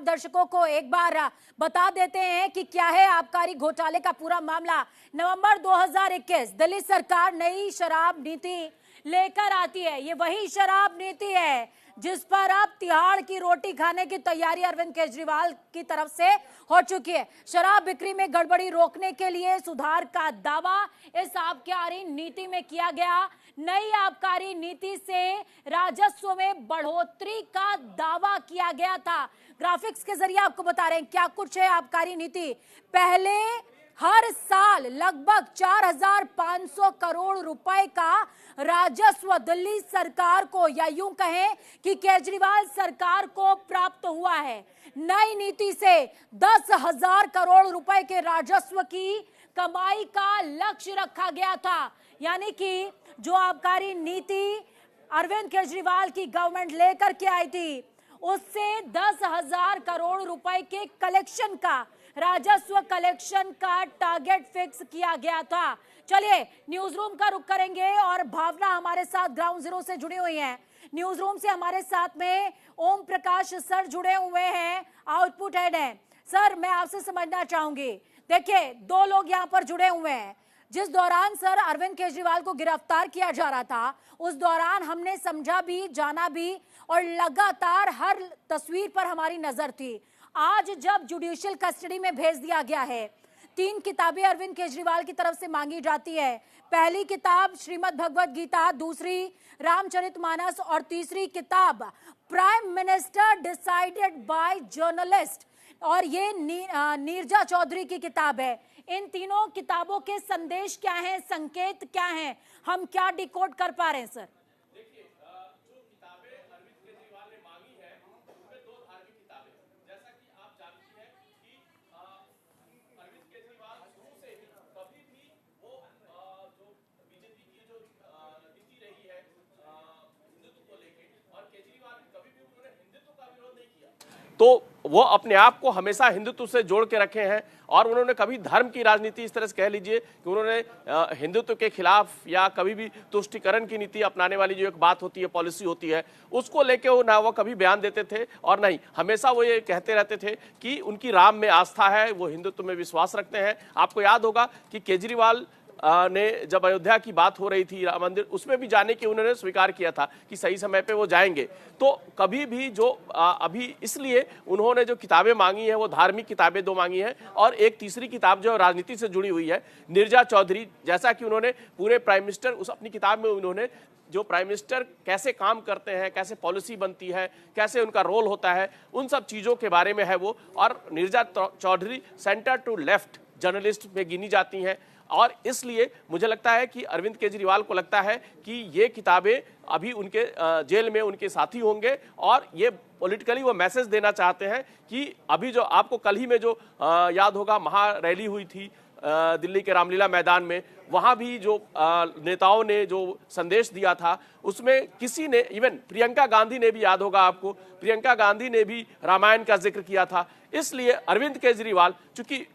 दर्शकों को एक बार बता देते हैं कि क्या है आबकारी घोटाले का पूरा मामला। नवंबर 2021 दिल्ली सरकार नई शराब नीति लेकर आती है। ये वही शराब नीति है जिस पर अब तिहाड़ की रोटी खाने की तैयारी अरविंद केजरीवाल की तरफ से हो चुकी है। शराब बिक्री में गड़बड़ी रोकने के लिए सुधार का दावा इस आबकारी नीति में किया गया। नई आबकारी नीति से राजस्व में बढ़ोतरी का दावा किया गया था। ग्राफिक्स के जरिए आपको बता रहे हैं क्या कुछ है आबकारी नीति। पहले हर साल लगभग 4,500 करोड़ रुपए का राजस्व दिल्ली सरकार को, या यूं कहें कि केजरीवाल सरकार को प्राप्त हुआ है। नई नीति से 10,000 करोड़ रुपए के राजस्व की कमाई का लक्ष्य रखा गया था। यानी कि जो आबकारी नीति अरविंद केजरीवाल की गवर्नमेंट लेकर के आई थी उससे 10,000 करोड़ रुपए के कलेक्शन का, राजस्व कलेक्शन का टारगेट फिक्स किया गया था। चलिए न्यूज रूम का रुख करेंगे और भावना हमारे साथ ग्राउंड जीरो से जुड़ी हुई हैं। न्यूज रूम से हमारे साथ में ओम प्रकाश सर जुड़े हुए हैं, आउटपुट हेड हैं। सर मैं आपसे समझना चाहूंगी, देखिए दो लोग यहाँ पर जुड़े हुए हैं। जिस दौरान सर अरविंद केजरीवाल को गिरफ्तार किया जा रहा था उस दौरान हमने समझा भी, जाना भी और लगातार हर तस्वीर पर हमारी नजर थी। आज जब जुडिशियल कस्टडी में भेज दिया गया है, 3 किताबें अरविंद केजरीवाल की तरफ से मांगी जाती है। पहली किताब श्रीमद् भगवत गीता, दूसरी रामचरितमानस और तीसरी किताब prime minister decided by journalist, और ये नीरजा चौधरी की किताब है। इन तीनों किताबों के संदेश क्या हैं, संकेत क्या हैं, हम क्या डिकोड कर पा रहे हैं सर? तो वो अपने आप को हमेशा हिंदुत्व से जोड़ के रखे हैं और उन्होंने कभी धर्म की राजनीति, इस तरह से कह लीजिए कि उन्होंने हिंदुत्व के खिलाफ या कभी भी तुष्टीकरण की नीति अपनाने वाली जो एक बात होती है, पॉलिसी होती है, उसको लेके वो ना वो कभी बयान देते थे और नहीं, हमेशा वो ये कहते रहते थे कि उनकी राम में आस्था है, वो हिंदुत्व में विश्वास रखते हैं। आपको याद होगा कि केजरीवाल ने जब अयोध्या की बात हो रही थी, राम मंदिर, उसमें भी जाने की उन्होंने स्वीकार किया था कि सही समय पे वो जाएंगे। तो कभी भी जो अभी इसलिए उन्होंने जो किताबें मांगी हैं वो धार्मिक किताबें 2 मांगी हैं और एक तीसरी किताब जो राजनीति से जुड़ी हुई है, नीरजा चौधरी, जैसा कि उन्होंने पूरे प्राइम मिनिस्टर, उस अपनी किताब में उन्होंने जो प्राइम मिनिस्टर कैसे काम करते हैं, कैसे पॉलिसी बनती है, कैसे उनका रोल होता है, उन सब चीज़ों के बारे में है वो। और Neerja Chaudhary centre to left journalist में गिनी जाती हैं और इसलिए मुझे लगता है कि अरविंद केजरीवाल को लगता है कि ये किताबें अभी उनके जेल में उनके साथी होंगे और ये पॉलिटिकली वो मैसेज देना चाहते हैं कि अभी जो आपको कल ही में जो याद होगा महा रैली हुई थी दिल्ली के रामलीला मैदान में, वहाँ भी जो नेताओं ने जो संदेश दिया था उसमें किसी ने, इवन प्रियंका गांधी ने भी, याद होगा आपको, प्रियंका गांधी ने भी रामायण का जिक्र किया था। इसलिए अरविंद केजरीवाल, चूंकि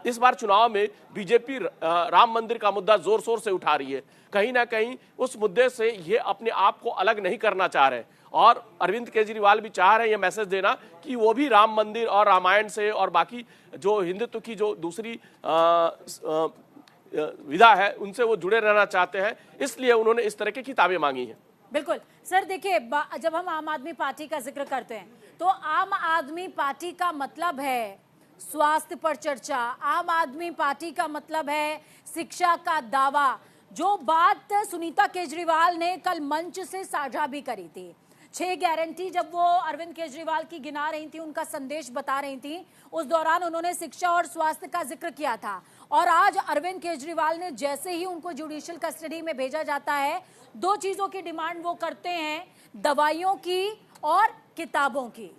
इस बार चुनाव में बीजेपी राम मंदिर का मुद्दा जोर शोर से उठा रही है, कहीं ना कहीं उस मुद्दे से ये अपने आप को अलग नहीं करना चाह रहे और अरविंद केजरीवाल भी चाह रहे हैं ये मैसेज देना कि वो भी राम मंदिर और रामायण से और बाकी जो हिंदुत्व की जो दूसरी विधा है उनसे वो जुड़े रहना चाहते हैं। इसलिए उन्होंने इस तरह की किताबें मांगी हैं। बिल्कुल सर, देखिए जब हम आम आदमी पार्टी का जिक्र करते हैं तो आम आदमी पार्टी का मतलब है स्वास्थ्य पर चर्चा, आम आदमी पार्टी का मतलब है शिक्षा का दावा। जो बात सुनीता केजरीवाल ने कल मंच से साझा भी करी थी, 6 गारंटी जब वो अरविंद केजरीवाल की गिना रही थी, उनका संदेश बता रही थी, उस दौरान उन्होंने शिक्षा और स्वास्थ्य का जिक्र किया था। और आज अरविंद केजरीवाल ने जैसे ही उनको जुडिशियल कस्टडी में भेजा जाता है, 2 चीजों की डिमांड वो करते हैं, दवाइयों की और किताबों की।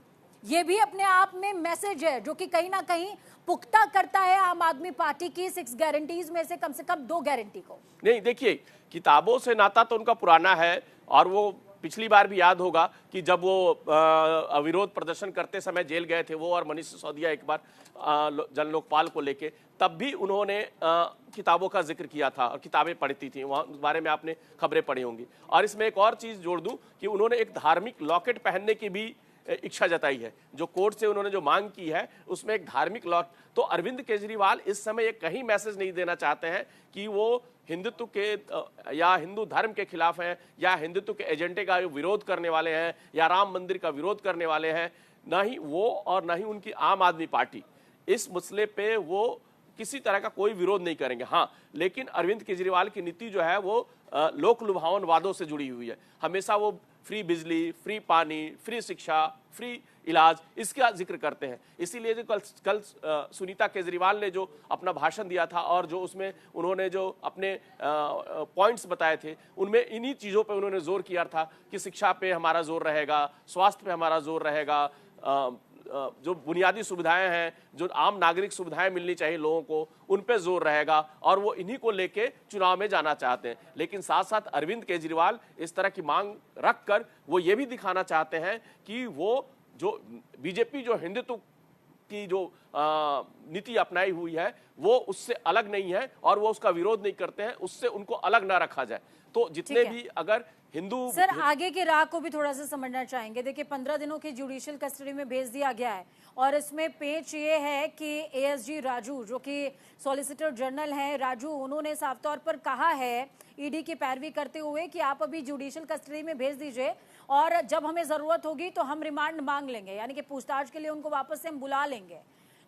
ये भी अपने आप में मैसेज है जो कि कहीं ना कहीं पुख्ता करता है आम आदमी पार्टी की 6 गारंटीज में से कम 2 गारंटी को। नहीं, देखिए किताबों से नाता तो उनका पुराना है और वो पिछली बार भी याद होगा कि जब वो अविरोध प्रदर्शन करते समय जेल गए थे, वो और मनीष सिसोदिया एक बार जन लोकपाल को लेके, तब भी उन्होंने किताबों का जिक्र किया था और किताबें पढ़ती थी, वहाँ उस बारे में आपने खबरें पढ़ी होंगी। और इसमें एक और चीज़ जोड़ दूं कि उन्होंने एक धार्मिक लॉकेट पहनने की भी इच्छा जताई है, जो कोर्ट से उन्होंने जो मांग की है उसमें एक धार्मिक लॉ। तो अरविंद केजरीवाल इस समय एक कहीं मैसेज नहीं देना चाहते हैं कि वो हिंदुत्व के या हिंदू धर्म के खिलाफ हैं या हिंदुत्व के एजेंडे का विरोध करने वाले हैं या राम मंदिर का विरोध करने वाले हैं। ना ही वो और ना ही उनकी आम आदमी पार्टी इस मसले पे वो किसी तरह का कोई विरोध नहीं करेंगे। हाँ, लेकिन अरविंद केजरीवाल की नीति जो है वो लोक लुभावन वादों से जुड़ी हुई है। हमेशा वो फ्री बिजली, फ्री पानी, फ्री शिक्षा, फ्री इलाज, इसका जिक्र करते हैं। इसीलिए जो कल सुनीता केजरीवाल ने जो अपना भाषण दिया था और जो उसमें उन्होंने जो अपने पॉइंट्स बताए थे, उनमें इन्हीं चीज़ों पे उन्होंने जोर किया था कि शिक्षा पे हमारा जोर रहेगा, स्वास्थ्य पे हमारा जोर रहेगा, जो बुनियादी सुविधाएं हैं, जो आम नागरिक सुविधाएं मिलनी चाहिए लोगों को, उन पे जोर रहेगा और वो इन्हीं को लेके चुनाव में जाना चाहते हैं। लेकिन साथ साथ अरविंद केजरीवाल इस तरह की मांग रखकर वो ये भी दिखाना चाहते हैं कि वो जो बीजेपी जो हिंदुत्व की जो नीति अपनाई हुई है वो उससे अलग नहीं है और वो उसका विरोध नहीं करते हैं, उससे उनको अलग ना रखा जाए। तो जितने भी अगर हिंदू सर आगे की राह को भी थोड़ा सा समझना चाहेंगे। देखिए 15 दिनों की जुडिशियल कस्टडी में भेज दिया गया है और इसमें पेच ये है कि एएसजी राजू जो कि सॉलिसिटर जनरल हैं, राजू, उन्होंने साफ तौर पर कहा है ईडी की पैरवी करते हुए कि आप अभी जुडिशियल कस्टडी में भेज दीजिए और जब हमें जरूरत होगी तो हम रिमांड मांग लेंगे, यानी कि पूछताछ के लिए उनको वापस से हम बुला लेंगे।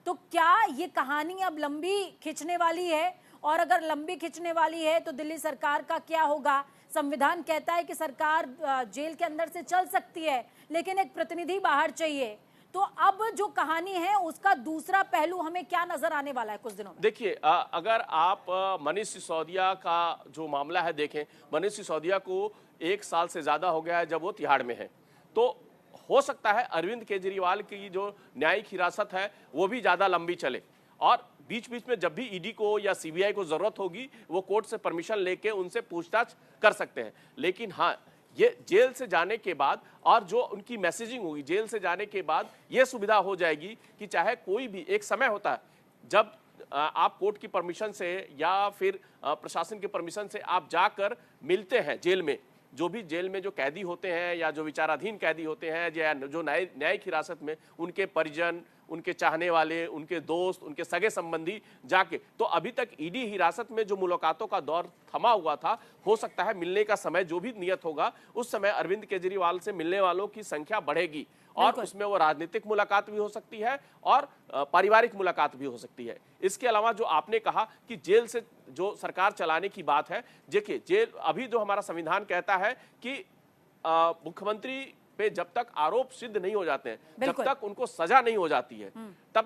तो क्या ये कहानी अब लंबी खिंचने वाली है? और अगर लंबी खिंचने वाली है तो दिल्ली सरकार का क्या होगा? संविधान कहता है कि सरकार जेल के अंदर से चल सकती है, लेकिन एक प्रतिनिधि बाहर चाहिए। तो अब जो कहानी है उसका दूसरा पहलू हमें क्या नजर आने वाला है कुछ दिनों में? देखिए, अगर आप मनीष सिसोदिया का जो मामला है देखें, मनीष सिसोदिया को 1 साल से ज्यादा हो गया है जब वो तिहाड़ में है। तो हो सकता है अरविंद केजरीवाल की जो न्यायिक हिरासत है वो भी ज्यादा लंबी चले और बीच बीच में जब भी ईडी को या सीबीआई को जरूरत होगी वो कोर्ट से परमिशन लेके उनसे पूछताछ कर सकते हैं। लेकिन हाँ, ये जेल से जाने के बाद और जो उनकी मैसेजिंग होगी जेल से जाने के बाद, ये सुविधा हो जाएगी कि चाहे कोई भी, एक समय होता है जब आप कोर्ट की परमिशन से या फिर प्रशासन की परमिशन से आप जाकर मिलते हैं जेल में, जो भी जेल में जो कैदी होते हैं या जो विचाराधीन कैदी होते हैं या जो न्यायिक हिरासत में, उनके परिजन, उनके चाहने वाले, उनके दोस्त, उनके सगे संबंधी जाके, तो अभी तक ईडी हिरासत में जो मुलाकातों का दौर थमा हुआ था, हो सकता है मिलने का समय जो भी नियत होगा उस समय अरविंद केजरीवाल से मिलने वालों की संख्या बढ़ेगी और उसमें वो राजनीतिक मुलाकात भी हो सकती है और पारिवारिक मुलाकात भी हो सकती है। इसके अलावा जो आपने कहा कि जेल से जो सरकार चलाने की बात है, देखिए जेल, अभी जो हमारा संविधान कहता है कि मुख्यमंत्री पे जब तक आरोप सिद्ध नहीं हो जाते हैं, जब तक उनको सजा नहीं हो जाती है, तब